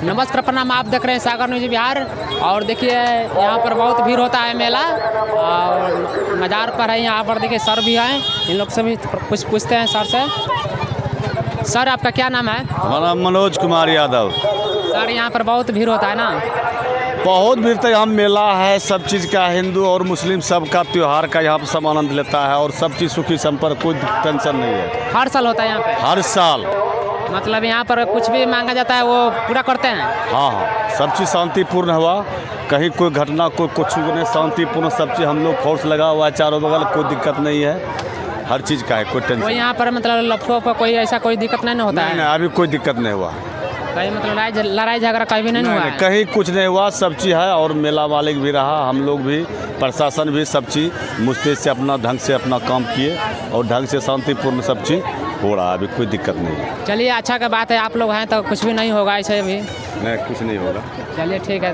नमस्कार प्रणाम, आप देख रहे हैं सागर न्यूज बिहार। और देखिए यहाँ पर बहुत भीड़ होता है मेला और मज़ार पर है। यहाँ पर देखिए सर भी हैं, इन लोग से भी कुछ पूछते हैं सर से। सर आपका क्या नाम है? हमारा नाम मनोज कुमार यादव। सर यहाँ पर बहुत भीड़ होता है ना? बहुत भीड़ तक यहाँ मेला है, सब चीज़ का, हिंदू और मुस्लिम सबका त्यौहार का यहाँ पर सब आनंद लेता है और सब चीज़ सुखी संपर्क, कोई टेंशन नहीं है। हर साल होता है यहाँ पे? हर साल। मतलब यहाँ पर कुछ भी मांगा जाता है वो पूरा करते हैं? हाँ, सब चीज़ शांतिपूर्ण हुआ, कहीं कोई घटना कोई कुछ नहीं, शांतिपूर्ण सब चीज़। हम लोग फोर्स लगा हुआ है चारों बगल, कोई दिक्कत नहीं है, हर चीज़ का है, कोई टेंशन। कोई यहाँ पर मतलब लफड़ों पर कोई ऐसा कोई दिक्कत नहीं होता है? नहीं, अभी कोई दिक्कत नहीं हुआ। कहीं मतलब लड़ाई झगड़ा कहीं भी नहीं हुआ है? कहीं कुछ नहीं हुआ, सब चीज़ है। और मेला मालिक भी रहा, हम लोग भी, प्रशासन भी, सब चीज़ मुस्तैद से अपना ढंग से अपना काम किए और ढंग से शांतिपूर्ण सब चीज़ हो रहा है, अभी कोई दिक्कत नहीं है। चलिए अच्छा का बात है, आप लोग हैं तो कुछ भी नहीं होगा ऐसे भी। नहीं, कुछ नहीं होगा। चलिए ठीक है।